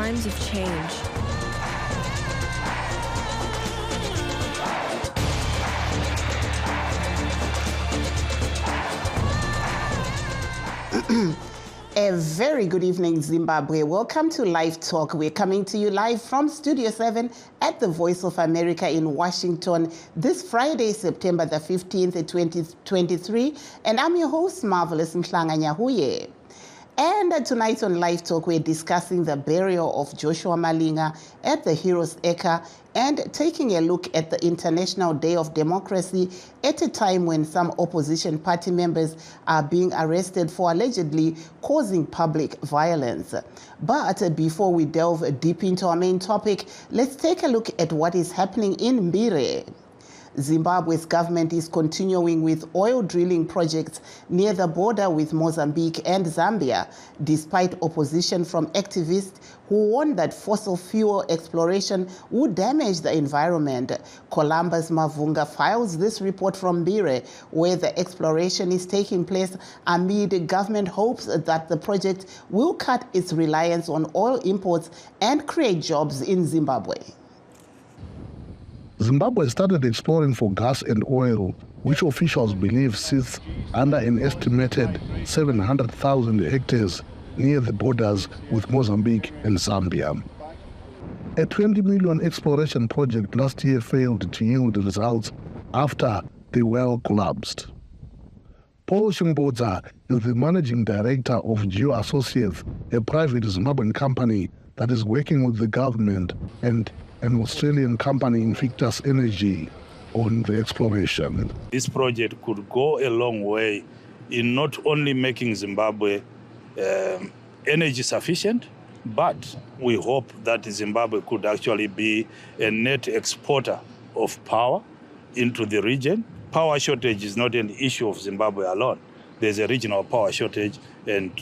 times of change. A very good evening, Zimbabwe. Welcome to LiveTalk. We're coming to you live from Studio 7 at the Voice of America in Washington this Friday, September the 15th, 2023. And I'm your host, Marvelous Mhlanga-Nyahuye. And tonight on LiveTalk, we're discussing the burial of Joshua Malinga at the Heroes Acre and taking a look at the International Day of Democracy at a time when some opposition party members are being arrested for allegedly causing public violence. But before we delve deep into our main topic, let's take a look at what is happening in Mbire. Zimbabwe's government is continuing with oil drilling projects near the border with Mozambique and Zambia, despite opposition from activists who warn that fossil fuel exploration would damage the environment. Columbus Mavunga files this report from Mbire, where the exploration is taking place amid government hopes that the project will cut its reliance on oil imports and create jobs in Zimbabwe. Zimbabwe started exploring for gas and oil, which officials believe sits under an estimated 700,000 hectares near the borders with Mozambique and Zambia. A 20 million exploration project last year failed to yield results after the well collapsed. Paul Shimbodza is the managing director of Geo Associates, a private Zimbabwean company that is working with the government and an Australian company, Invictus Energy, on the exploration. This project could go a long way in not only making Zimbabwe energy sufficient, but we hope that Zimbabwe could actually be a net exporter of power into the region. Power shortage is not an issue of Zimbabwe alone. There's a regional power shortage, and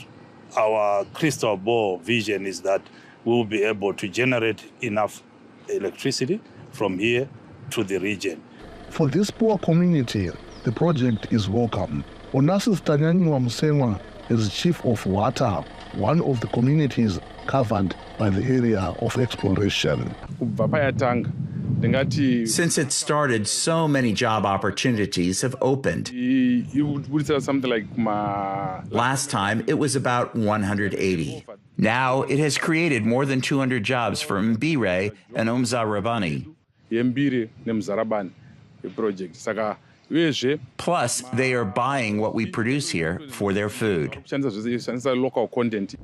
our crystal ball vision is that we'll be able to generate enough electricity from here to the region. For this poor community, the project is welcome. Onassis Tanyanyiwa Msenwa is chief of water, one of the communities covered by the area of exploration. Since it started, so many job opportunities have opened. Last time, it was about 180. Now, it has created more than 200 jobs for Mbire and Umzarabani. Plus, they are buying what we produce here for their food.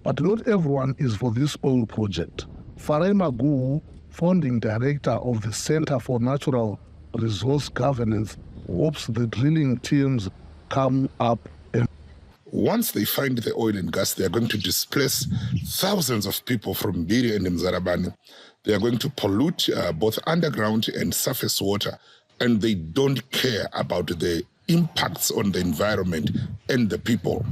But not everyone is for this oil project. Farema Gu, founding director of the Center for Natural Resource Governance, hopes the drilling teams come up. Once they find the oil and gas, they are going to displace thousands of people from Mbire and Mzarabani. They are going to pollute both underground and surface water, and they don't care about the impacts on the environment and the people.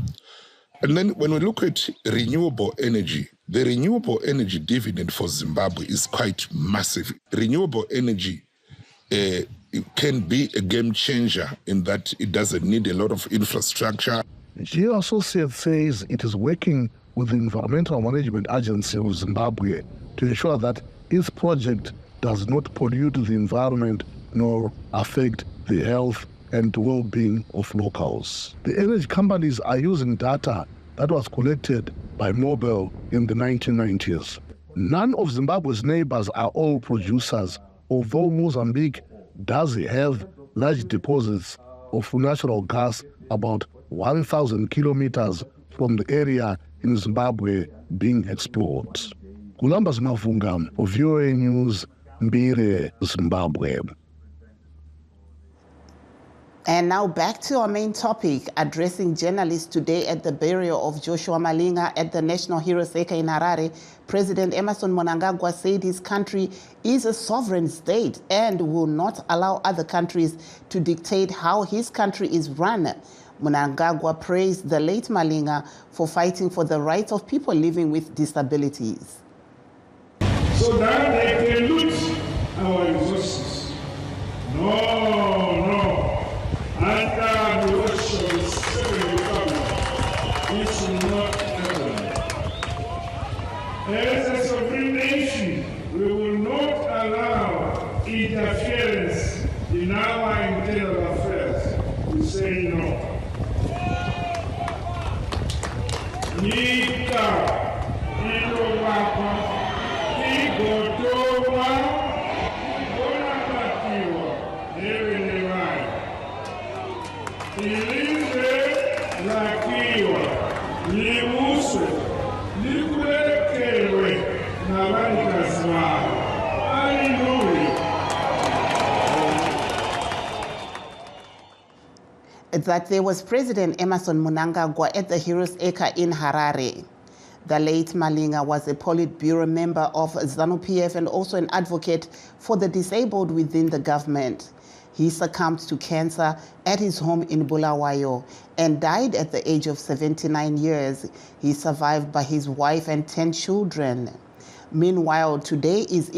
And then when we look at renewable energy, the renewable energy dividend for Zimbabwe is quite massive. Renewable energy it can be a game changer in that it doesn't need a lot of infrastructure. Geo Associates says it is working with the Environmental Management Agency of Zimbabwe to ensure that its project does not pollute the environment nor affect the health and well-being of locals. The energy companies are using data that was collected by Mobile in the 1990s. None of Zimbabwe's neighbors are oil producers, although Mozambique does have large deposits of natural gas about 1,000 kilometers from the area in Zimbabwe being explored. Columbus Mavunga for VOA News, Mbire, Zimbabwe. And now back to our main topic, addressing journalists today at the burial of Joshua Malinga at the National Heroes Acre in Harare. President Emmerson Mnangagwa said his country is a sovereign state and will not allow other countries to dictate how his country is run. Mnangagwa praised the late Malinga for fighting for the rights of people living with disabilities. So that they can loot our resources. No. Under the watch of the Second Republic, it should not happen. As a sovereign nation, interference in our internal affairs. We say no. Nyika inovakwa igotorwa igonakatiwa nevene vayo ilize lakiwa liuswe likurekerwe navanikazi vavo. Hallelujah. That there was President Emerson Mnangagwa at the Heroes Acre in Harare. The late Malinga was a Politburo member of ZANU-PF and also an advocate for the disabled within the government. He succumbed to cancer at his home in Bulawayo and died at the age of 79 years. He is survived by his wife and 10 children. Meanwhile, today is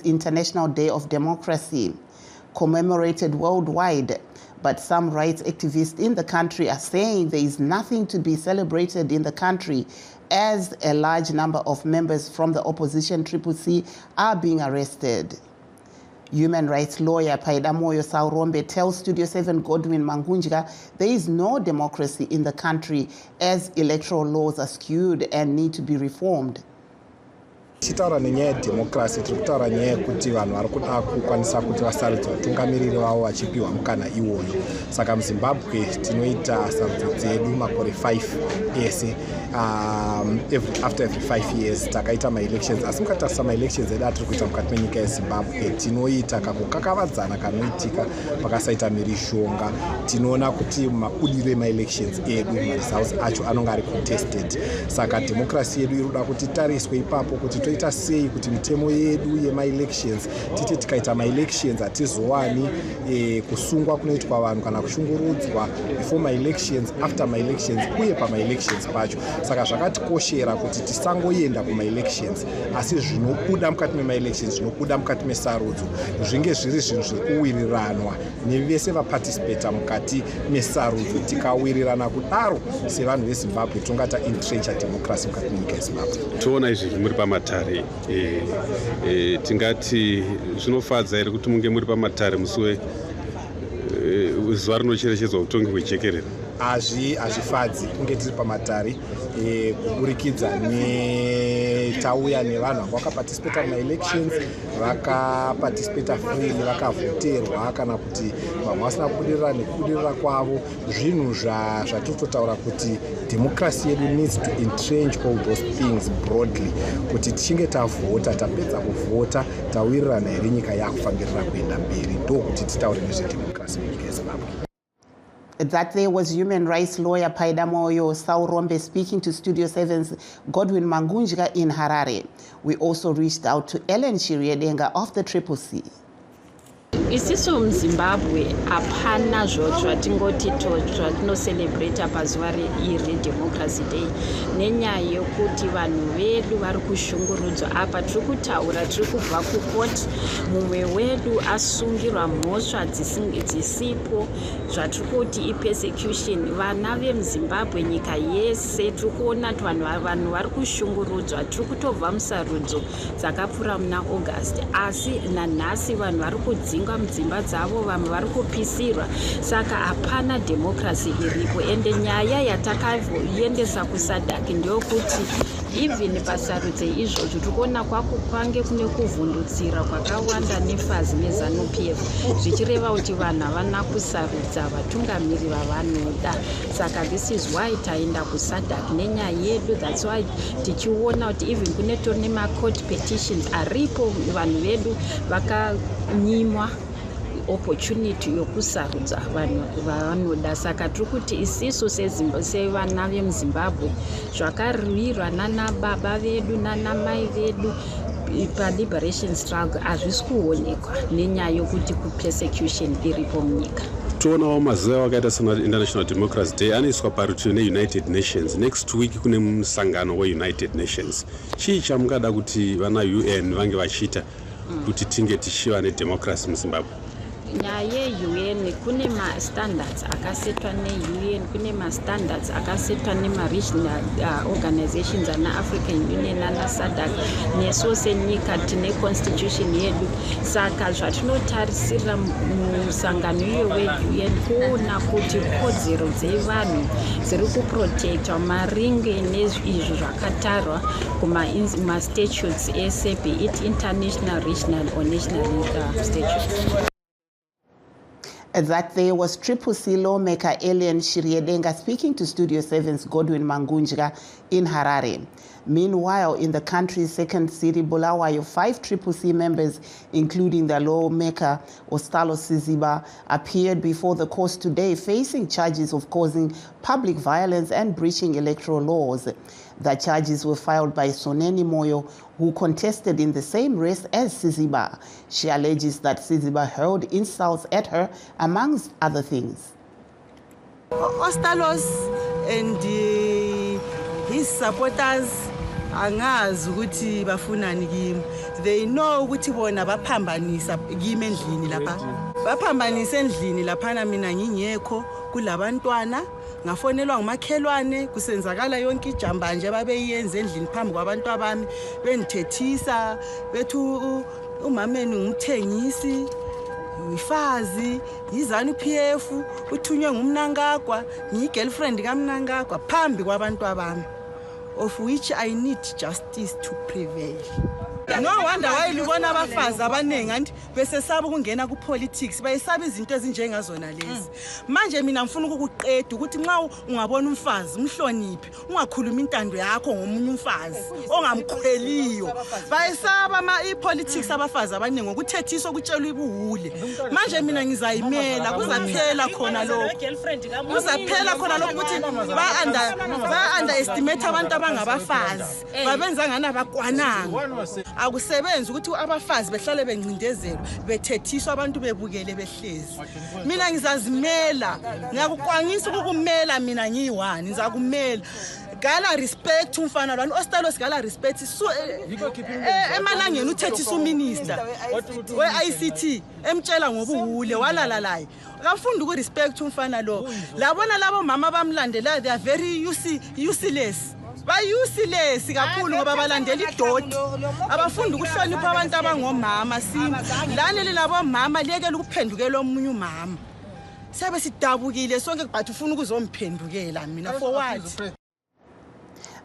International Day of Democracy, commemorated worldwide. But some rights activists in the country are saying there is nothing to be celebrated in the country as a large number of members from the opposition CCC are being arrested. Human rights lawyer Paidamoyo Saurombe tells Studio 7 Godwin Mangunjika there is no democracy in the country as electoral laws are skewed and need to be reformed. Tichitaura nenyaya yedhemokirasi tiri kutaura nyaya yekuti vanhu vari kuda kukwanisa kuti vasarudzwa vatungamiriri vavo vachipiwa mukana iwoyo. Saka muZimbabwe tinoita sarudzo dzedu makore 5 ese. After every 5 years takaita ma-elections. Asi mukatarisa ma-elections edu atiri kuita mukati menyika yeZimbabwe tinoita kakukakavadzana kanoitika pakasaita mhirizhonga. Tinoona kuti mabudiro ema-elections edu maresults acho anonga ari contested. Saka dhemokirasi yedu iri kuda kuti tariswe ipapo kuti toita sei kuti mitemo yedu yema-elections titi tikaita ma-elections hatizowani kusungwa kunoitwa vanhu kana kushungurudzwa before ma-elections, after ma-elections uye pama-elections pacho. Saka zvakatikoshera kuti tisangoenda kuma-elections asi zvinobuda mukati mema-elections zvinobuda mukati mesarudzo zvinge zviri zvinhu zviri kuwiriranwa nevese vaparticipata mukati mesarudzo. Tikawirirana kudaro sevanhu veZimbabwe tongata entrencha democracy mukati menyika yeZimbabwe. Toona izvi muri pamatare tingati zvinofadza here kuti munge muri pamatare musi zuva rinocherechedzwa utongi hwejekerere? Hazvifadzi kunge tiri pamatare kuburikidza netauya nevanhu vanga vakaparticipata muma-elections vakaparticipata freely vakavhoterwa kana kuti vamwe vasina kubudirira nekubudirira kwavo. Zvinhu zvatiri kutotaura kuti democracy yedu needs to entrench all those things broadly kuti tichinge tavhota tapedza kuvhota tawirirana here nyika yakufambirira kuenda mberi ndokuti titaure nezvedemocracy munyika yeZimbabwe. That there was human rights lawyer Paidamoyo Saurombe speaking to Studio 7's Godwin Mangunjika in Harare. We also reached out to Ellen Shiriedenga of the CCC. Isiso muZimbabwe hapana zvatingoti zvatinoserebrata pazuva redemocracy day nenyaya yokuti vanhu vedu vari kushungurudzwa. Apa tiri kutaura tiri kubva kukoti mumwe wedu asungirwa mhosva dzisipo zvatiri kuti ipersecution. Vana vemuZimbabwe nyika yese tiri kuona kuti vanhu vari kushungurudzwa. Tiri kutobva musarudzo dzakapfuura muna August asi nanhasi vanhu vari kudzingwa mudzimba dzavo, vamwe vari kupisirwa. Saka hapana democracy iripo ende nyaya yatakaendesa kusadhaki ndeyokuti even pasarudzo izvozvo tiri kuona kwange kune kuvhundutsira kwakawanda nefazi neZANU-PF zvichireva kuti vanhu havana kusarudza vatungamiri vavanoda. Saka this is why taenda kusadhaki nenyaya yedu. That's why tichiona kuti even kunetori nema-court petitions aripo vanhu vedu vakanyimwa opportunity yokusarudza vanhu vavanoda. Saka tiri kuti isisu sevana vemuZimbabwe zvakarwirwa nanababa vedu nanamai vedu pa-liberation struggle hazvisi kuonekwa nenyaya yokuti kupersecution iripo munyika. Toonawo mazuva wakaita sana International Democracy Day anoiswa parutivi neUnited Nations. Next week kune musangano weUnited Nations. Chii chamungada kuti vana UN vange vachiita kuti tinge tichiva nedemocracy muZimbabwe? nyaya UN kune ma-standards akasetwa ne-UN, kune ma-standards akasetwa nema-regional organizations ana-African Union ana-SADC, nesuwo senyika tine constitution yedu. Saka zvatinotarisira musangano iyo we-UN kuona kuti kodzero dzevanhu dziri kuprotectwa maringe nezvizvo zvakatarwa kuma-statutes ese, be it international, regional or national statutes. That there was Triple C lawmaker Elian Shiriedenga speaking to Studio 7's Godwin Mangunjga in Harare. Meanwhile, in the country's second city, Bulawayo, 5 Triple C members, including the lawmaker Ostalo Siziba, appeared before the court today facing charges of causing public violence and breaching electoral laws. The charges were filed by Soneni Moyo, who contested in the same race as Siziba. She alleges that Siziba hurled insults at her, amongst other things. Ostalos and his supporters angazi ukuthi bafunani kimi. They know ukuthi bona baphambanisa kimi endlini lapha. Baphambanisa endlini lapha mina ngingekho kulabantwana. Ngafonelwa ngumakhelwane kusenzakala yonke ijamba nje babeyenza endlini phambi kwabantu abami benithethisa bethu umameni ngumthengisi uyifazi yizana uPF uthunywe ngumnangagwa ngiyigirlfriend kaMnangagwa phambi kwabantu abami, of which I need justice to prevail. No wonder why libona abafazi abanengi anti besesaba ukungena ku politics, bayesaba izinto ezinjengazona lezi. Manje mina ngifuna ukukuqeda ukuthi nxa ungabona umfazi umhloniphi, ungakhuluma intando yakho ngomunye umfazi ongamkhweliyo. Bayesaba i-politics abafazi abanengi ngokuthethiswa ukutshelwa ibuhule. Manje mina ngizayimela kuzaphela khona lokho. Kuzaphela khona lokho ukuthi ba underestimate abantu abangabafazi. Babenza ngana bakwananga. Akusebenzi ukuthi abafazi behlale bencindezelwe bethethiswa abantu bebukele behlezi. Mina ngizazimela, ngiyakukwanisa ukukumela mina ngiyi-one, ngizakumela. Gala respect umfana lwana Ostalo sigala respect emalangeni uthethisa uminister we-ICT emtshela ngobuhule walalalayo. Akafunda ukurespect umfana lo. Labona labo mama bamlandela, they are very useless. Bayuseless kakhulu ngoba balandela idoti. Abafunda ukuhlonipha abantu abangomama sini. Lani labo mama liyekela ukuphendukela omunye umama. Sabe sidabukile sonke but ufuna ukuzomphendukela mina for what?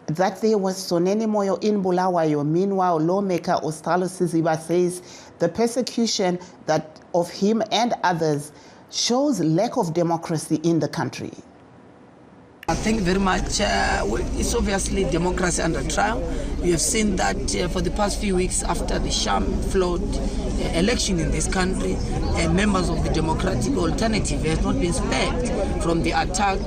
That there was Soneni Moyo in Bulawayo. Meanwhile, lawmaker Ostalo Siziba says the persecution that of him and others shows lack of democracy in the country. Thank you very much. It's obviously democracy under trial. We have seen that for the past few weeks after the sham flawed election in this country, members of the Democratic Alternative have not been spared from the attack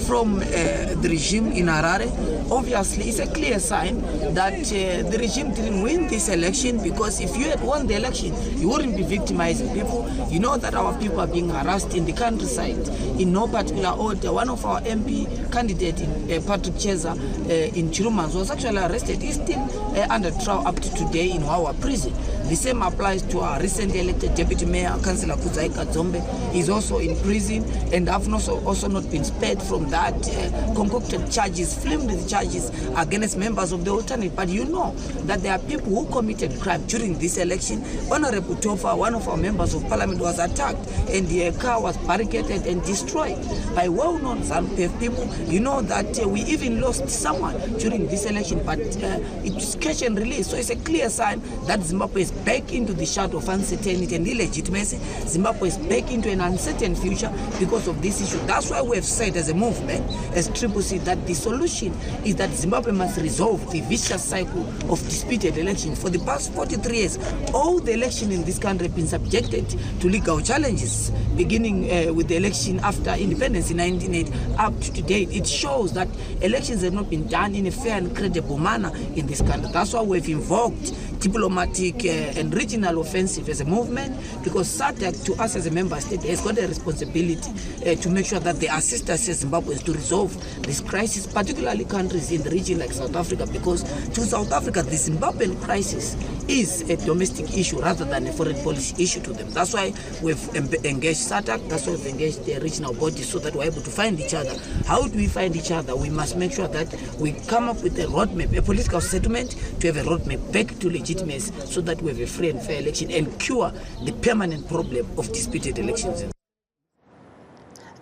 from the regime in Harare. Obviously, it's a clear sign that the regime didn't win this election, because if you had won the election, you wouldn't be victimizing people. You know that our people are being harassed in the countryside. In no particular order, one of our MP candidate, Patrick Cheza, in Chirumans, was actually arrested. He's still under trial up to today in our prison. The same applies to our recently elected Deputy Mayor, Councillor Kuzaika Zombe. He's also in prison and have also not been spared from that concocted charges, filmed charges against members of the alternative. But you know that there are people who committed crime during this election. Honorable Tofa, one of our members of parliament, was attacked and the car was barricaded and destroyed by well-known ZANU-PF people. You know that we even lost someone during this election, but it's catch and release. So it's a clear sign that Zimbabwe is back into the shadow of uncertainty and illegitimacy. Zimbabwe is back into an uncertain future because of this issue. That's why we have said as a movement, as Triple C, that the solution is that Zimbabwe must resolve the vicious cycle of disputed elections. For the past 43 years, all the elections in this country have been subjected to legal challenges, beginning with the election after independence in 1980 up to today. It shows that elections have not been done in a fair and credible manner in this country. That's why we've invoked diplomatic and regional offensive as a movement, because SADC, to us as a member state, has got a responsibility to make sure that they assist us as Zimbabweans to resolve this crisis, particularly countries in the region like South Africa, because to South Africa, the Zimbabwean crisis is a domestic issue rather than a foreign policy issue to them. That's why we've engaged SADC, that's why we've engaged the regional bodies, so that we're able to find each other. How do we find each other? We must make sure that we come up with a roadmap, a political settlement, to have a roadmap back to legitimacy, so that we have a free and fair election and cure the permanent problem of disputed elections.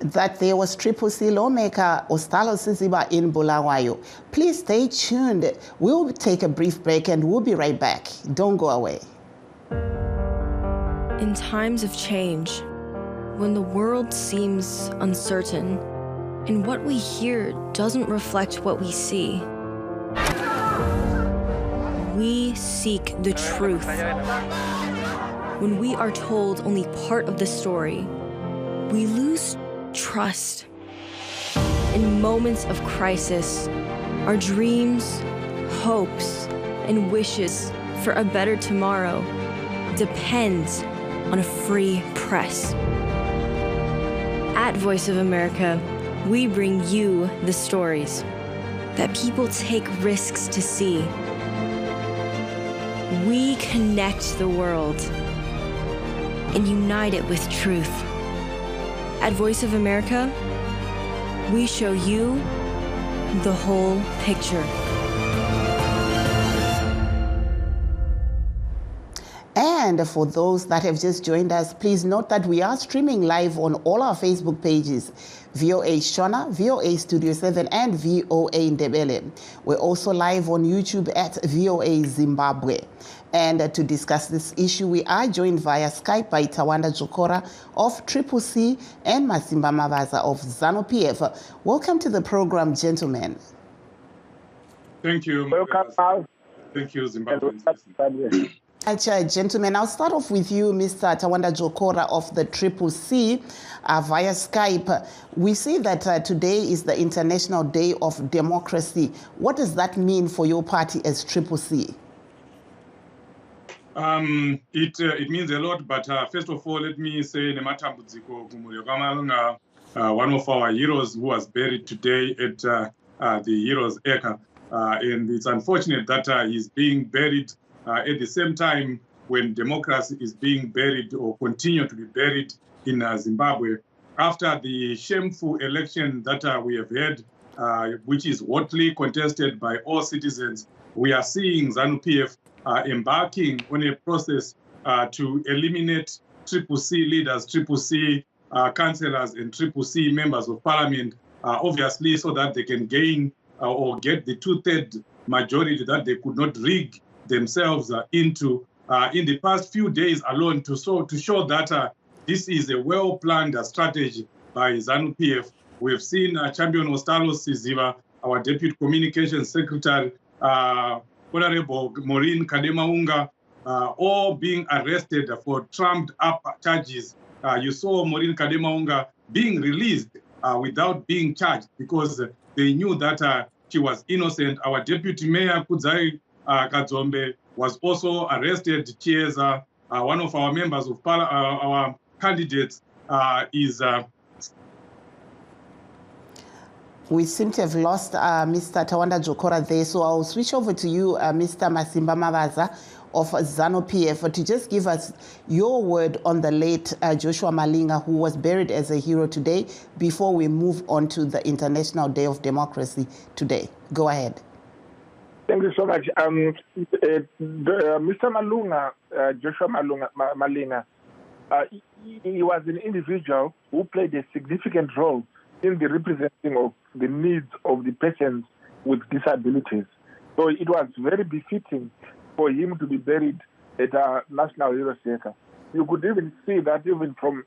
That there was Triple C lawmaker Ostalo Siziba in Bulawayo. Please stay tuned. We'll take a brief break and we'll be right back. Don't go away. In times of change, when the world seems uncertain and what we hear doesn't reflect what we see, we seek the truth. When we are told only part of the story, we lose trust. In moments of crisis, our dreams, hopes, and wishes for a better tomorrow depends on a free press. At Voice of America, we bring you the stories that people take risks to see. We connect the world and unite it with truth. At Voice of America, we show you the whole picture. And for those that have just joined us, please note that we are streaming live on all our Facebook pages, VOA Shona, VOA Studio 7, and VOA Ndebele. We're also live on YouTube at VOA Zimbabwe. And to discuss this issue, we are joined via Skype by Tawanda Jokora of Triple C and Masimba Mavaza of ZANU-PF. Welcome to the program, gentlemen. Thank you. Welcome. Thank you, Zimbabweans. Gentlemen, I'll start off with you, Mr. Tawanda Jokora of the Triple C via Skype. We see that today is the International Day of Democracy. What does that mean for your party as Triple C? It means a lot, but first of all, let me say Nematambudziko Kumuryo Malinga, one of our heroes who was buried today at the Heroes Acre. And it's unfortunate that he's being buried at the same time when democracy is being buried or continue to be buried in Zimbabwe. After the shameful election that we have had, which is hotly contested by all citizens, we are seeing ZANU-PF embarking on a process to eliminate Triple C leaders, Triple C councillors, and Triple C members of parliament, obviously so that they can gain or get the two-thirds majority that they could not rig themselves into in the past few days alone, to show that this is a well-planned strategy by ZANU-PF. We have seen Champion Ostalo Siziba, our Deputy Communications Secretary, Honorable Maureen Kademaunga, all being arrested for trumped-up charges. You saw Maureen Kademaunga being released without being charged because they knew that she was innocent. Our Deputy Mayor, Kudzai Kadzombe, was also arrested. Chiesa, one of our members of our candidates, is... We seem to have lost Mr. Tawanda Jokora there, so I'll switch over to you, Mr. Masimba Mavaza of ZANU-PF, to just give us your word on the late Joshua Malinga, who was buried as a hero today, before we move on to the International Day of Democracy today. Go ahead. Thank you so much. Mr. Malunga, Joshua Malinga, he was an individual who played a significant role in the representing of the needs of the persons with disabilities. So it was very befitting for him to be buried at a National Heroes Acre. You could even see that even from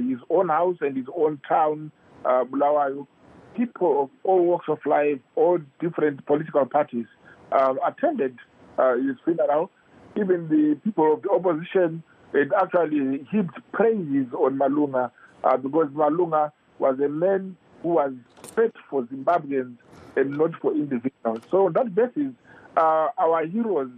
his own house and his own town, Bulawayo, people of all walks of life, all different political parties attended his funeral. Even the people of the opposition had actually heaped praises on Malunga because Malunga was a man who was fit for Zimbabweans and not for individuals. So on that basis, our heroes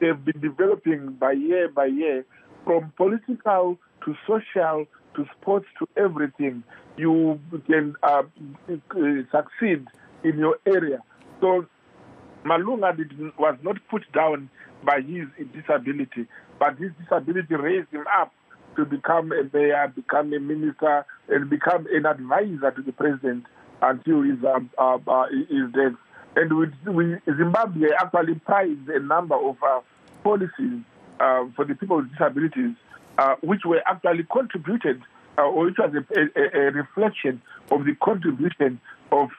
they've been developing by year, from political to social to sports to everything. You can succeed in your area. So Malunga was not put down by his disability, but his disability raised him up to become a mayor, become a minister, and become an advisor to the president until his death. And Zimbabwe actually prized a number of policies for the people with disabilities, which were actually contributed, or which was a reflection of the contribution of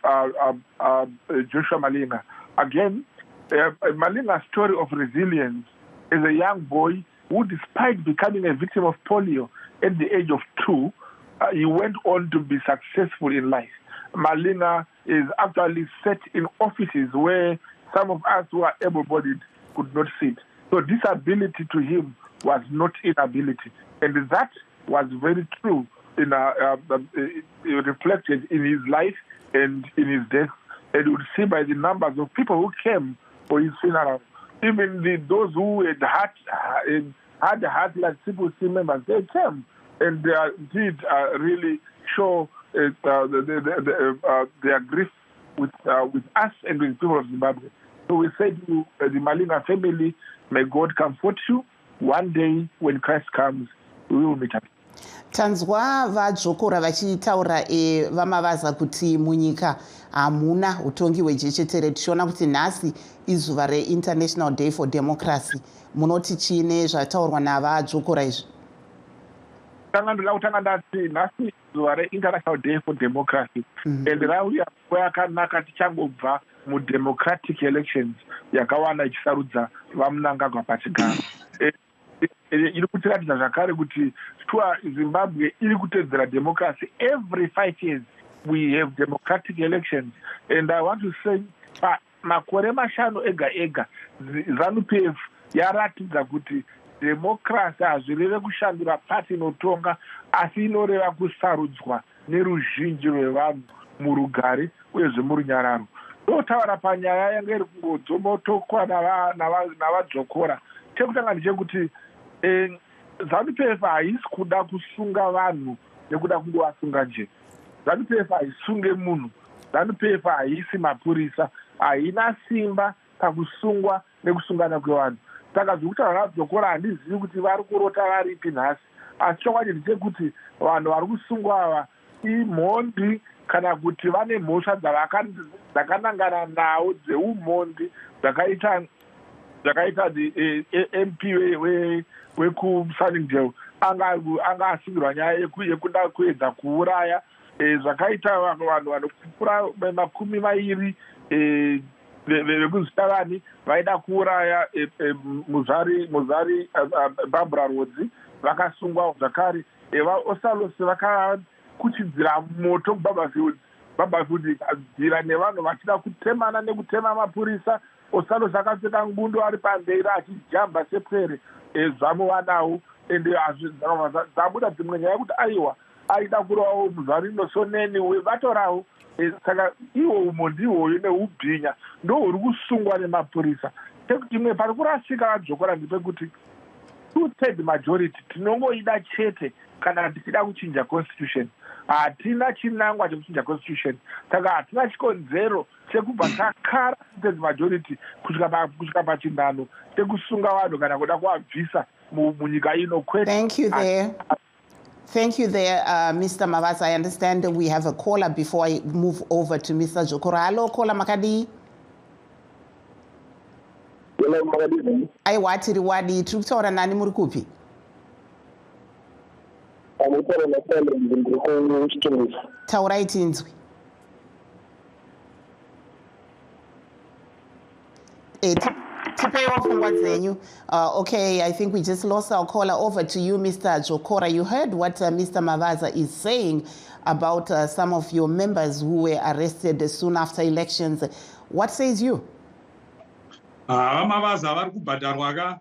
Joshua Malinga. Again, Malinga's story of resilience is a young boy who, despite becoming a victim of polio at the age of 2, he went on to be successful in life. Malinga is actually set in offices where some of us who are able-bodied could not sit. So disability to him was not inability. And that was very true, reflected in his life and in his death. And you would see by the numbers of people who came for his funeral. Even those who had heart like CPC members, they came and did really show their grief with us and with people of Zimbabwe. So we say to the Malinga family, may God comfort you. One day when Christ comes, we will meet up. Tanzwa vadzokora vachitaura vamavaza kuti munyika hamuna utongi hwejechetere, tichiona kuti nhasi izuva reInternational Day for Democracy. Munoti chine zvataurwa navadzokora izvi? Ndoda kutanga ndati nhasi zuva reInternational Day for Democracy, and rauya nguva yakanaka tichangobva mudemocratic elections yakawana ichisarudza vamunangagwa pachigaro. Iri kutiratidza zvakare kuti Zimbabwe iri kutedzera democracy. Every 5 years we have democratic elections, and I want to say makore mashanu ega ZANU-PF yaratidza kuti democracy hazvireve kushandura pati inotonga, asi inoreva kusarudzwa neruzhinji rwevanhu murugare uyezve murunyararo. Totaura panyaya yanga iri kungodzomotokwa navadzokora. Chekutanga ndechekuti ZANU-PF haisi kuda kusunga vanhu nekuda kungovasunga nje. ZANU-PF haisunge munhu. ZANU-PF haisi mapurisa, haina simba pakusungwa nekusungana kwevanhu. Saka zvekutaura navadzokora handizivi kuti vari kurota varipi nhasi, asi chokwadi ndechekuti vanhu vari kusungwa ava imhondi kana kuti vane mhosva dzakanangana nawo dzeumhondi dzakaita MP wekuSunningdale anga asungirwa nyaya yekuda kuedza kuuraya, zvakaita vanhu vanopfuura 20 vekuzistavani vaida kuuraya muzvari Barbara Rodzi vakasungwa zvakare. Osalose vakakuchidzira moto kuBarberfield ikadzira nevanhu vachida kutemana nekutema mapurisa. Osalose akapfeka ngundu ari pamberi achijamba sepwere, zvamuvanawo ende dzabuda dzimwe nyaya yekuti aiwa aida kurowawo muzvari nosoneni wevatorawo. Saka iwo umhondi iwoyo neubhinya ndohuri kusungwa nemapurisa. Imwe pari kurasika vadzokora ndepekuti 2/3 majority tinongoida chete kana tichida kuchinja constitution. Hatina chinangwa chekuchinja constitution, saka hatina chikonzero chekubva takara 2/3 majority kusvika pachinhano chekusunga vanhu kana kuda kuvabvisa munyika ino kwete. Thank you there, Mr. Mavaza. I understand we have a caller before I move over to Mr. Jokora. Hello, caller Makadi. Hello, Makadi. Aiwa tiri wadi, tiri kutaura nani muri kupi? Taurai tinzwi. Okay, I think we just lost our caller. Over to you, Mr. Jokora. You heard what Mr. Mavaza is saying about some of your members who were arrested soon after elections. What says you? Mavaza vari kubhadharwa ka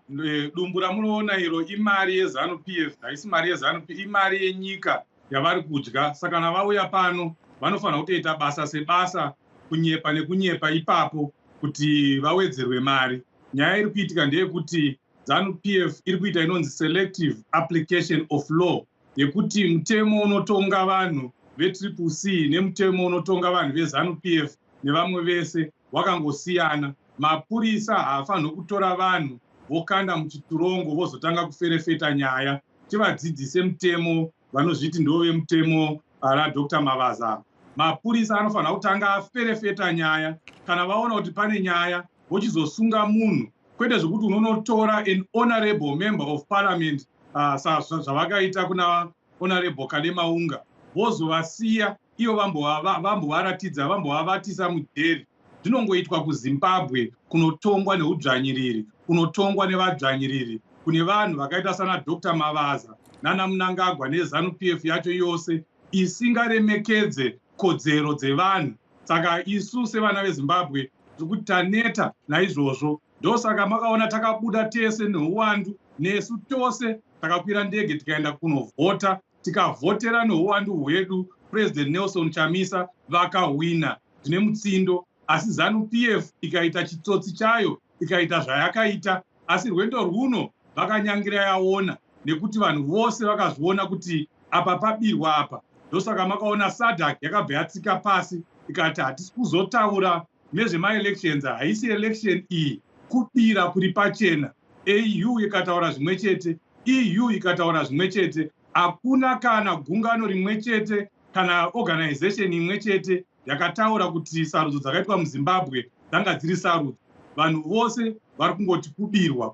dumbu ramunoona iro imari yeZANU-PF, haisi mari yeZANU-PF, imari yenyika yavari kudya. Saka kana vauya pano vanofanira kutoita basa sebasa, kunyepa nekunyepa ipapo kuti vawedzerwe mari. nyaya iri kuitika ndeyekuti ZANU-PF iri kuita inonzi selective application of law, yekuti mutemo unotonga vanhu veCCC nemutemo unotonga vanhu veZANU-PF nevamwe vese wakangosiyana. Mapurisa haafaniri kutora vanhu vokanda muchiturongo vozotanga kuferefeta nyaya. Tivadzidzise mutemo, vanozviti ndovemutemo raDr. Mavaza. Mapurisa anofanira kutanga aferefeta nyaya kana vaona kuti pane nyaya vochizosunga munhu, kwete zvokuti unonotora an honorable member of parliament zvavakaita kuna honorable Kade Maunga vozovasiya iyo vambovaratidza vambovavatisa mujeri. Zvinongoitwa kuZimbabwe kunotongwa neudzvanyiriri, kunotongwa nevadzvanyiriri, kune vanhu vakaita sana Dr. Mavaza nana Mnangagwa neZANU-PF yacho yose isingaremekedze kodzero dzevanhu. Saka isu sevana veZimbabwe zvekuti taneta naizvozvo, ndosaka makaona takabuda tese neuwandu, nesu tose takakwira ndege tikaenda kunovhota, tikavhotera neuwandu hwedu President Nelson Chamisa vakahwina zvine mutsindo. Asi ZANU-PF ikaita chitsotsi chayo, ikaita zvayakaita, asi rwendo rwuno vakanyangira yaona, nekuti vanhu vose vakazviona kuti apa pabirwa apa. Ndosaka makaona SADC yakabva yatsika pasi ikati hatisi kuzotaura nezvema-elections, haisi election iyi, kubira kuri pachena. AU ikataura zvimwe chete, EU ikataura zvimwe chete, hakuna kana gungano rimwe chete kana organization imwe chete yakataura kuti sarudzo dzakaitwa muZimbabwe dzanga dziri sarudzo. Vanhu vose vari kungoti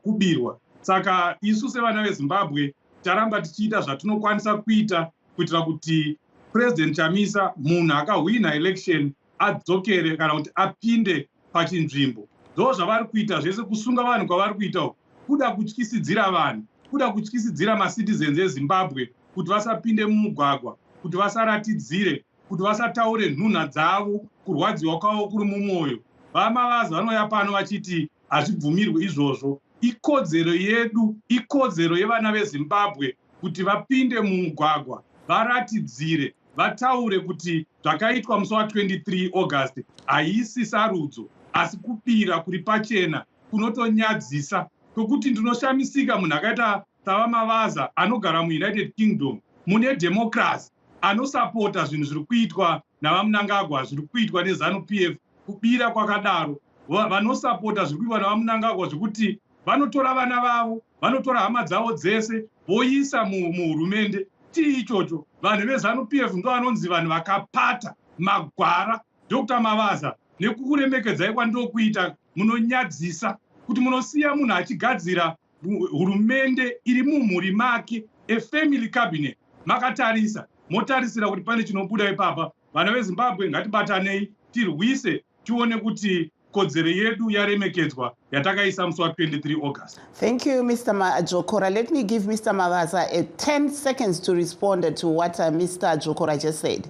kubirwa. Saka isu sevana veZimbabwe taramba tichiita zvatinokwanisa kuita kuitira kuti President Chamisa, munhu akahwina election, adzokere kana kuti apinde pachinzvimbo. Ndo zvavari kuita zvese, kusunga vanhu kwavari kuita, kuda kutyisidzira vanhu, kuda kutyisidzira macitizens eZimbabwe kuti vasapinde mumugwagwa, kuti vasaratidzire, kuti vasataure nhunha dzavo, kurwadziwa kwavo kuri mumwoyo. Vamavaza vanouya pano vachiti hazvibvumirwe izvozvo. Ikodzero yedu, ikodzero yevana veZimbabwe kuti vapinde mumugwagwa, varatidzire, vataure kuti zvakaitwa musi wa23 August haisi sarudzo, asi kupira kuri pachena kunotonyadzisa, kwekuti ndinoshamisika munhu akaita Mavaza anogara muUnited Kingdom, mune democracy, anosapota zvinhu zviri kuitwa navaMnangagwa, zviri kuitwa neZANU-PF, kubira kwakadaro. Vanosapota zviri kuitwa navaMnangagwa zvekuti vanotora vana vavo, vanotora hama dzavo dzese, voisa muhurumende. Chii ichocho? Vanhu veZANU-PF ndo vanonzi vanhu vakapata magwara. Dr. Mavaza, nekukuremekedzai kwandokuita, munonyadzisa kuti munosiya munhu achigadzira hurumende iri mumhuri make, a family cabinet. Makatarisa, motarisira kuti pane chinobuda ipapa. Vana veZimbabwe ngatibatanei, tirwise, tione kuti kodzero yedu yaremekedzwa yatakaisa musi wa23 August. Thank you, Mr. Jokora. Let me give Mr. Mavaza 10 seconds to respond to what Mr. Jokora just said.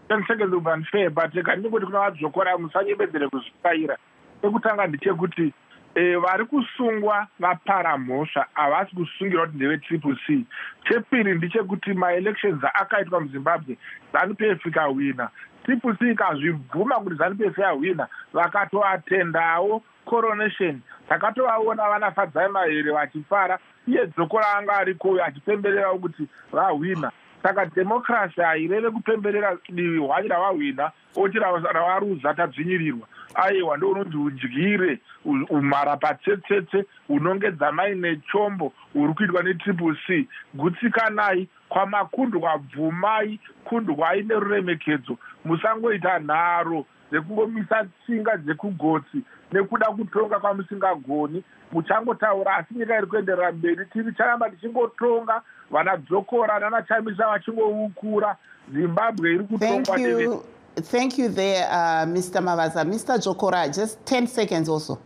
10 seconds will be unfair, but ndingoti kuna vaJokora musanyebedzere kuzvipaira. Ekutanga ndechekuti vari kusungwa vapara mhosva havasi kusungirwa kuti ndeveCCC. Chepiri ndechekuti ma-elections akaitwa muZimbabwe, ZANU-PF ikahwina. CCC ikazvibvuma kuti ZANU-PF yahwina, vakatoatendawo coronation. Takatovaona vanafadzai mahere vachifara, iye Jokora anga ariko achipemberera kuti vahwina. Saka democracy haireve kupemberera divi hwani ravahwina oti ravarudza tadzvinyirirwa. Aiwa ndounonzi udyire, umhara patsetsetse, unongedza maine chombo uri kuitwa neCCC. Gutsikanai kwamakundwa, bvumai, kundwai neruremekedzo. Musangoita nharo dzekungomisa tsinga dzekugotsi nekuda kutonga kwamusingagoni. Muchangotaura asi nyika iri kuenderera mberi, ticharamba tichingotonga, vana Jokora nana Chamisa vachingoukura. Zimbabwe iri kutongwa. Thank you there, Mr. Mavaza. Mr. Jokora, just 10 seconds also.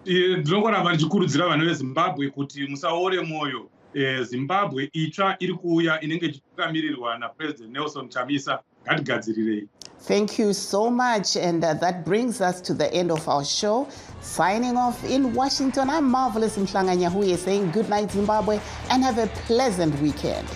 Ndinongoramba ndichikurudzira vanhu veZimbabwe kuti musaore mwoyo. Zimbabwe itsva iri kuuya inenge ichitungamirirwa naPresident Nelson Chamisa. Ngatigadzirirei. Thank you so much, and that brings us to the end of our show. Signing off in Washington, I'm Marvelous Mhlanga Nyahuye saying good night, Zimbabwe, and have a pleasant weekend.